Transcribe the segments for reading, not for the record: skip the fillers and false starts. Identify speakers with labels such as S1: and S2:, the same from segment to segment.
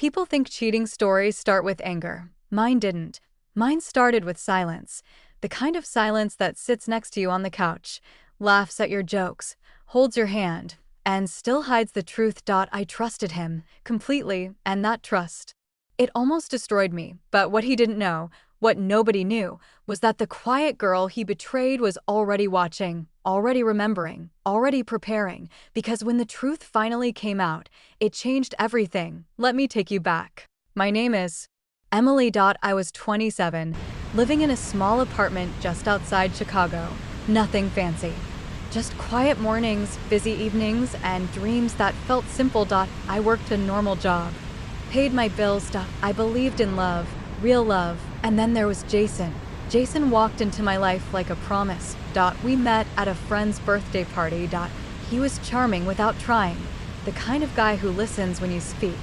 S1: People think cheating stories start with anger. Mine didn't. Mine started with silence. The kind of silence that sits next to you on the couch, laughs at your jokes, holds your hand, and still hides the truth. I trusted him completely, and that trust, it almost destroyed me. But what he didn't know, what nobody knew, was that the quiet girl he betrayed was already watching, already remembering, already preparing, because when the truth finally came out, it changed everything. Let me take you back. My name is Emily. I was 27, living in a small apartment just outside Chicago. Nothing fancy. Just quiet mornings, busy evenings, and dreams that felt simple. I worked a normal job, paid my bills. I believed in love, real love. And then there was Jason. Jason walked into my life like a promise. We met at a friend's birthday party. He was charming without trying, the kind of guy who listens when you speak,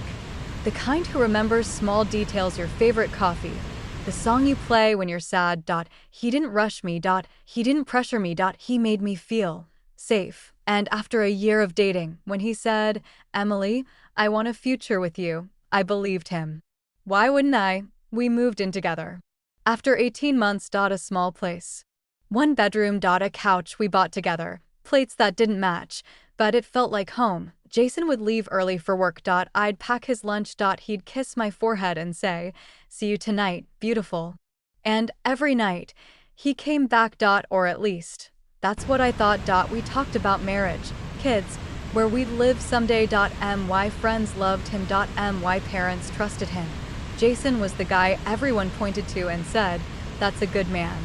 S1: the kind who remembers small details, your favorite coffee, the song you play when you're sad. He didn't rush me. He didn't pressure me. He made me feel safe. And after a year of dating, when he said, "Emily, I want a future with you," I believed him. Why wouldn't I? We moved in together. After 18 months. A small place. One bedroom. A couch we bought together. Plates that didn't match, but it felt like home. Jason would leave early for work. I'd pack his lunch. He'd kiss my forehead and say, "See you tonight, beautiful." And every night, he came back. Or at least, that's what I thought. We talked about marriage, kids, where we'd live someday. My friends loved him. My parents trusted him. Jason was the guy everyone pointed to and said, "That's a good man."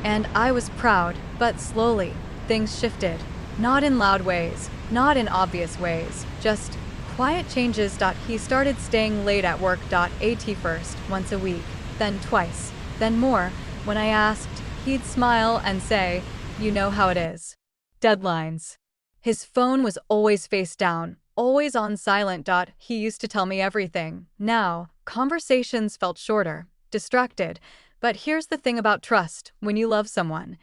S1: And I was proud, but slowly, things shifted. Not in loud ways, not in obvious ways, just quiet changes. He started staying late at work. First, once a week, then twice, then more. When I asked, he'd smile and say, "You know how it is." Deadlines. His phone was always face down, always on silent. He used to tell me everything. Now, conversations felt shorter, distracted. But here's the thing about trust: when you love someone,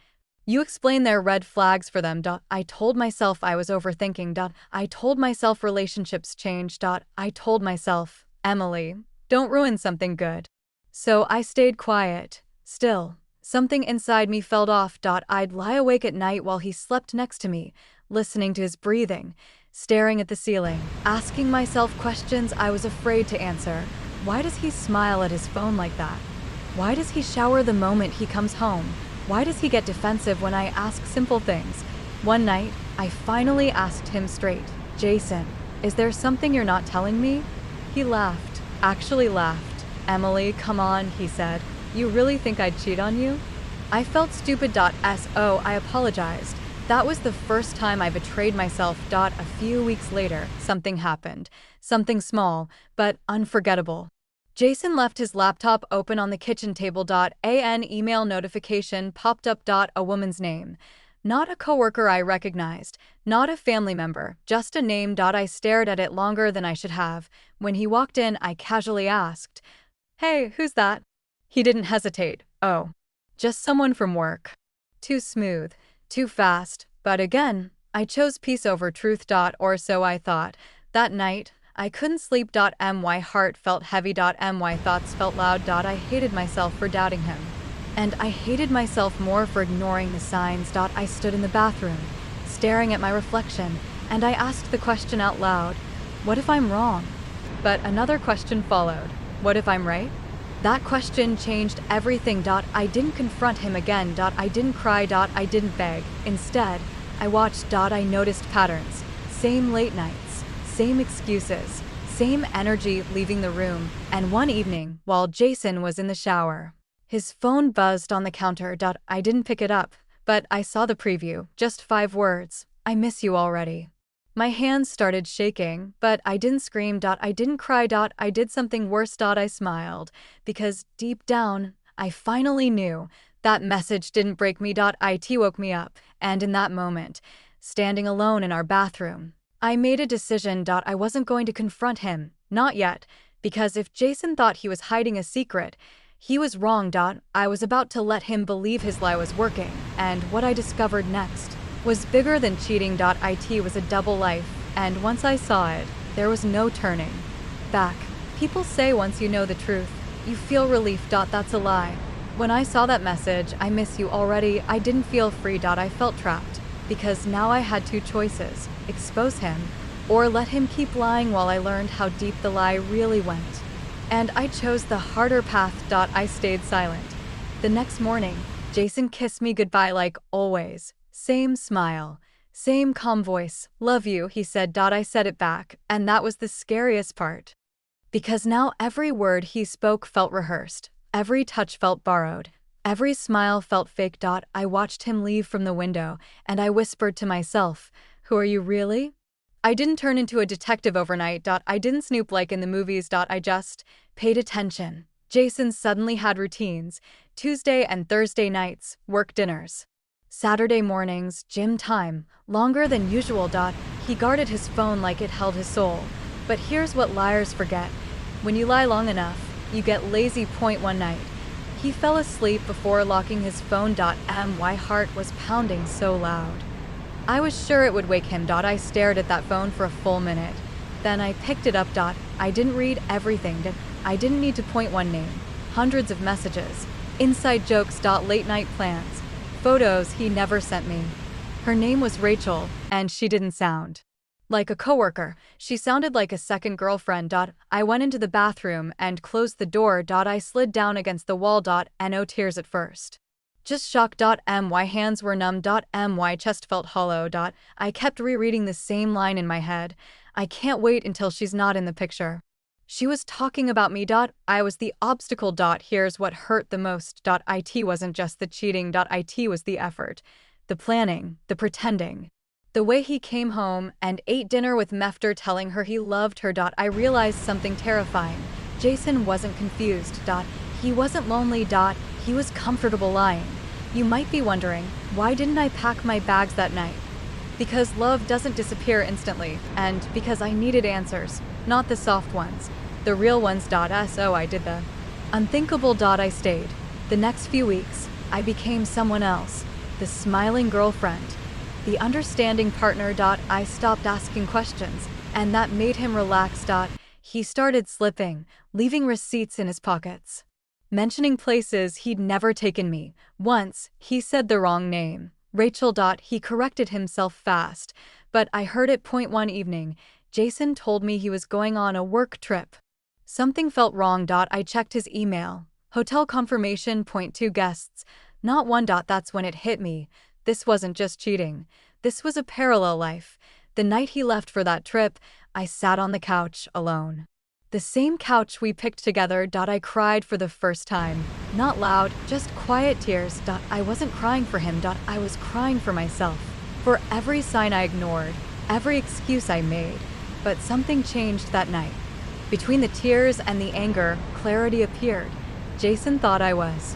S1: you explain their red flags for them. I told myself I was overthinking. I told myself relationships change. I told myself, "Emily, don't ruin something good." So I stayed quiet. Still, something inside me felt off. I'd lie awake at night while he slept next to me, listening to his breathing, staring at the ceiling, asking myself questions I was afraid to answer. Why does he smile at his phone like that? Why does he shower the moment he comes home? Why does he get defensive when I ask simple things? One night, I finally asked him straight, "Jason, is there something you're not telling me?" He laughed, actually laughed. "Emily, come on," he said. "You really think I'd cheat on you?" I felt stupid. I apologized. That was the first time I betrayed myself. A few weeks later, something happened. Something small, but unforgettable. Jason left his laptop open on the kitchen table. An email notification popped up. A woman's name. Not a coworker I recognized, not a family member, just a name. I stared at it longer than I should have. When he walked in, I casually asked, "Hey, who's that?" He didn't hesitate. "Oh, just someone from work." Too smooth, too fast. But again, I chose peace over truth. Or so I thought. That night, I couldn't sleep. My heart felt heavy. My thoughts felt loud. I hated myself for doubting him. And I hated myself more for ignoring the signs. I stood in the bathroom, staring at my reflection, and I asked the question out loud, what if I'm wrong? But another question followed. What if I'm right? That question changed everything. I didn't confront him again. I didn't cry. I didn't beg. Instead, I watched. I noticed patterns. Same late nights, same excuses, same energy leaving the room. And one evening, while Jason was in the shower, his phone buzzed on the counter. I didn't pick it up, but I saw the preview. Just 5 words. "I miss you already." My hands started shaking, but I didn't scream. I didn't cry. I did something worse. I smiled, because deep down, I finally knew that message didn't break me. It woke me up, and in that moment, standing alone in our bathroom, I made a decision. I wasn't going to confront him, not yet, because if Jason thought he was hiding a secret, he was wrong. I was about to let him believe his lie was working, and what I discovered next was bigger than cheating. It was a double life, and once I saw it, there was no turning back. People say once you know the truth, you feel relief. That's a lie. When I saw that message, I miss you already, I didn't feel free. I felt trapped. Because now I had two choices: expose him, or let him keep lying while I learned how deep the lie really went. And I chose the harder path. I stayed silent. The next morning, Jason kissed me goodbye like always. Same smile, same calm voice. Love you, he said. I said it back, and that was the scariest part. Because now every word he spoke felt rehearsed, every touch felt borrowed, every smile felt fake. I watched him leave from the window, and I whispered to myself, who are you really? I didn't turn into a detective overnight. I didn't snoop like in the movies. I just paid attention. Jason suddenly had routines: Tuesday and Thursday nights, work dinners. Saturday mornings, gym time, longer than usual. He guarded his phone like it held his soul. But here's what liars forget: when you lie long enough, you get lazy. One night, he fell asleep before locking his phone. My heart was pounding so loud. I was sure it would wake him. I stared at that phone for a full minute. Then I picked it up. I didn't read everything. I didn't need to point one name. Hundreds of messages, inside jokes. Late night plans, photos he never sent me. Her name was Rachel, and she didn't sound like a coworker. She sounded like a second girlfriend. I went into the bathroom and closed the door. I slid down against the wall. No tears at first. Just shock. My hands were numb. My chest felt hollow. I kept rereading the same line in my head. I can't wait until she's not in the picture. She was talking about me. I was the obstacle. Here's what hurt the most. It wasn't just the cheating. It was the effort, the planning, the pretending. The way he came home and ate dinner with me after telling her he loved her. I realized something terrifying. Jason wasn't confused. He wasn't lonely. He was comfortable lying. You might be wondering, why didn't I pack my bags that night? Because love doesn't disappear instantly, and because I needed answers, not the soft ones, the real ones. So I did the unthinkable. I stayed. The next few weeks, I became someone else, the smiling girlfriend, the understanding partner. I stopped asking questions, and that made him relax. He started slipping, leaving receipts in his pockets, mentioning places he'd never taken me. Once, he said the wrong name, Rachel. He corrected himself fast, but I heard it. One evening, Jason told me he was going on a work trip. Something felt wrong. I checked his email. Hotel confirmation. Two guests, not one. That's when it hit me. This wasn't just cheating. This was a parallel life. The night he left for that trip, I sat on the couch, alone. The same couch we picked together. I cried for the first time. Not loud, just quiet tears. I wasn't crying for him. I was crying for myself. For every sign I ignored, every excuse I made. But something changed that night. Between the tears and the anger, clarity appeared. Jason thought I was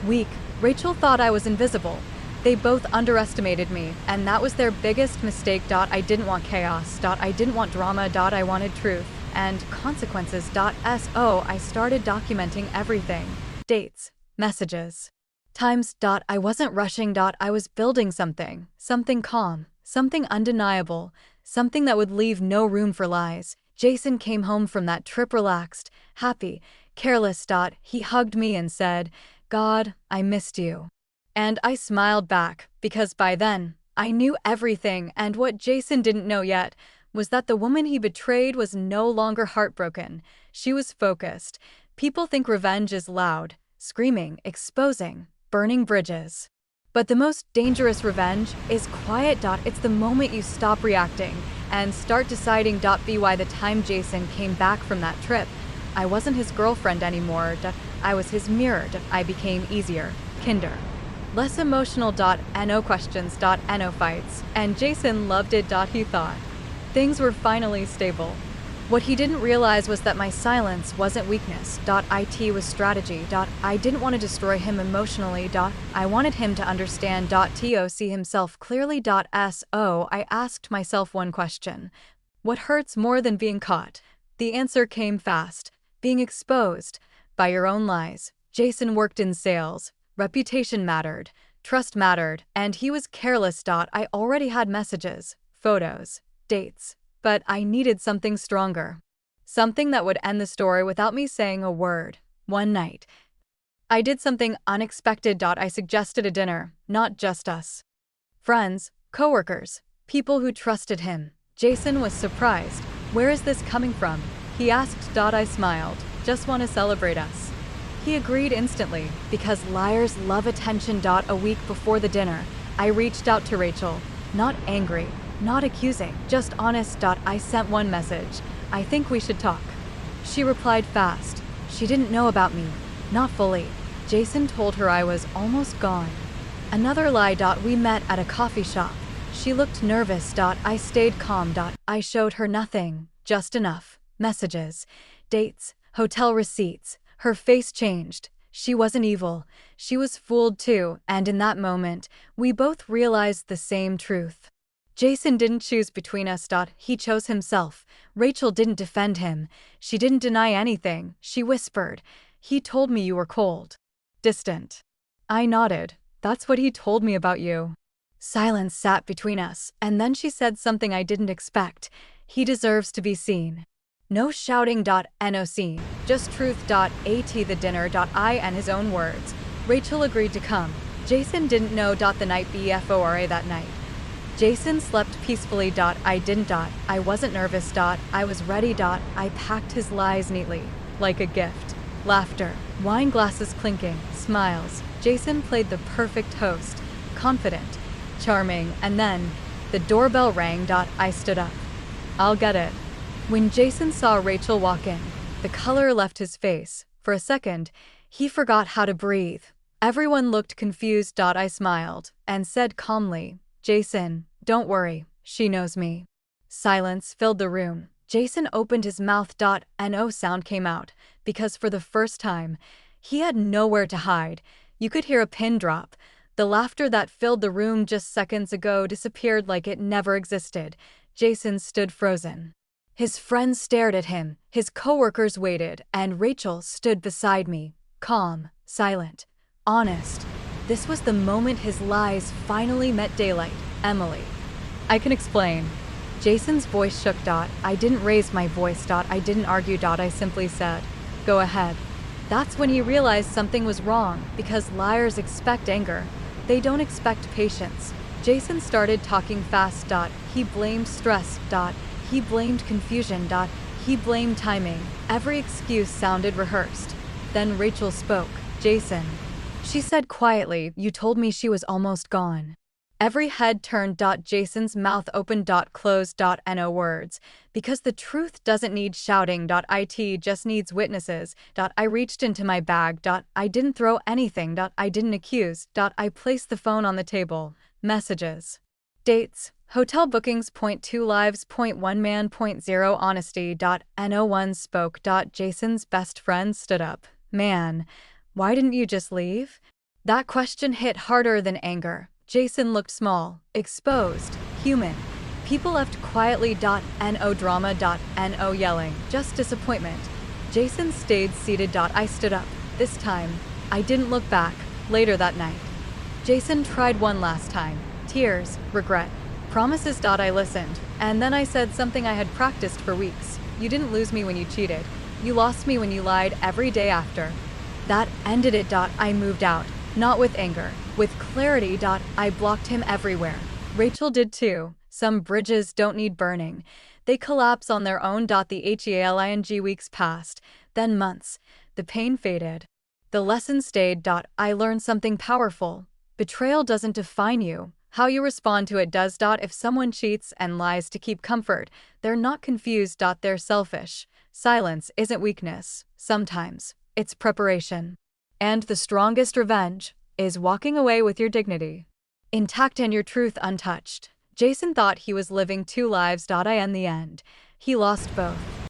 S1: weak. Rachel thought I was invisible. They both underestimated me, and that was their biggest mistake. I didn't want chaos. I didn't want drama. I wanted truth and consequences. So I started documenting everything: dates, messages, times. I wasn't rushing. I was building something calm, something undeniable, something that would leave no room for lies. Jason came home from that trip relaxed, happy, careless. He hugged me and said, "God, I missed you." And I smiled back, because by then, I knew everything. And what Jason didn't know yet was that the woman he betrayed was no longer heartbroken. She was focused. People think revenge is loud, screaming, exposing, burning bridges. But the most dangerous revenge is quiet. It's the moment you stop reacting and start deciding. By the time Jason came back from that trip, I wasn't his girlfriend anymore. I was his mirror. I became easier, kinder, less emotional. No questions. No fights. And Jason loved it. He thought things were finally stable. What he didn't realize was that my silence wasn't weakness. It was strategy. I didn't want to destroy him emotionally. I wanted him to understand. To see himself clearly. So I asked myself one question: what hurts more than being caught? The answer came fast: being exposed by your own lies. Jason worked in sales. Reputation mattered, trust mattered, and he was careless. I already had messages, photos, dates, but I needed something stronger. Something that would end the story without me saying a word. One night, I did something unexpected. I suggested a dinner, not just us. Friends, coworkers, people who trusted him. Jason was surprised. Where is this coming from? He asked. I smiled. Just want to celebrate us. He agreed instantly, because liars love attention. A week before the dinner, I reached out to Rachel. Not angry, not accusing, just honest. I sent one message. I think we should talk. She replied fast. She didn't know about me. Not fully. Jason told her I was almost gone. Another lie. We met at a coffee shop. She looked nervous. I stayed calm. I showed her nothing, just enough. Messages, dates, hotel receipts. Her face changed. She wasn't evil. She was fooled too, and in that moment, we both realized the same truth. Jason didn't choose between us. He chose himself. Rachel didn't defend him. She didn't deny anything. She whispered, "He told me you were cold. Distant." I nodded. "That's what he told me about you." Silence sat between us, and then she said something I didn't expect. "He deserves to be seen." No shouting. No scene. Just truth. At the dinner. I and his own words. Rachel agreed to come. Jason didn't know. The night before that night. Jason slept peacefully. I didn't. I wasn't nervous. I was ready. I packed his lies neatly, like a gift. Laughter, wine glasses clinking, smiles. Jason played the perfect host, confident, charming, and then the doorbell rang. I stood up. "I'll get it." When Jason saw Rachel walk in, the color left his face. For a second, he forgot how to breathe. Everyone looked confused. I smiled and said calmly, "Jason, don't worry, she knows me." Silence filled the room. Jason opened his mouth. No sound came out, because for the first time, he had nowhere to hide. You could hear a pin drop. The laughter that filled the room just seconds ago disappeared like it never existed. Jason stood frozen. His friends stared at him, his coworkers waited, and Rachel stood beside me, calm, silent, honest. This was the moment his lies finally met daylight. "Emily, I can explain." Jason's voice shook. I didn't raise my voice. I didn't argue. I simply said, "Go ahead." That's when he realized something was wrong, because liars expect anger. They don't expect patience. Jason started talking fast. He blamed stress. He blamed confusion. He blamed timing. Every excuse sounded rehearsed. Then Rachel spoke. "Jason," she said quietly, "you told me she was almost gone." Every head turned. Jason's mouth opened. Closed. No words. Because the truth doesn't need shouting. It just needs witnesses. I reached into my bag. I didn't throw anything. I didn't accuse. I placed the phone on the table. Messages. Dates. Hotel bookings. Point 2 lives. Point 1 man. Point 0 honesty. No one spoke. Jason's best friend stood up. "Man, why didn't you just leave?" That question hit harder than anger. Jason looked small, exposed, human. People left quietly. No drama. No yelling, just disappointment. Jason stayed seated. I stood up. This time, I didn't look back. Later that night, Jason tried one last time. Tears, regret, promises. I listened, and then I said something I had practiced for weeks. "You didn't lose me when you cheated. You lost me when you lied every day after." That ended it. I moved out. Not with anger, with clarity. I blocked him everywhere. Rachel did too. Some bridges don't need burning. They collapse on their own. The healing weeks passed, then months. The pain faded. The lesson stayed. I learned something powerful. Betrayal doesn't define you. How you respond to it does. If someone cheats and lies to keep comfort, they're not confused. They're selfish. Silence isn't weakness. Sometimes it's preparation. And the strongest revenge is walking away with your dignity intact and your truth untouched. Jason thought he was living two lives. In the end, he lost both.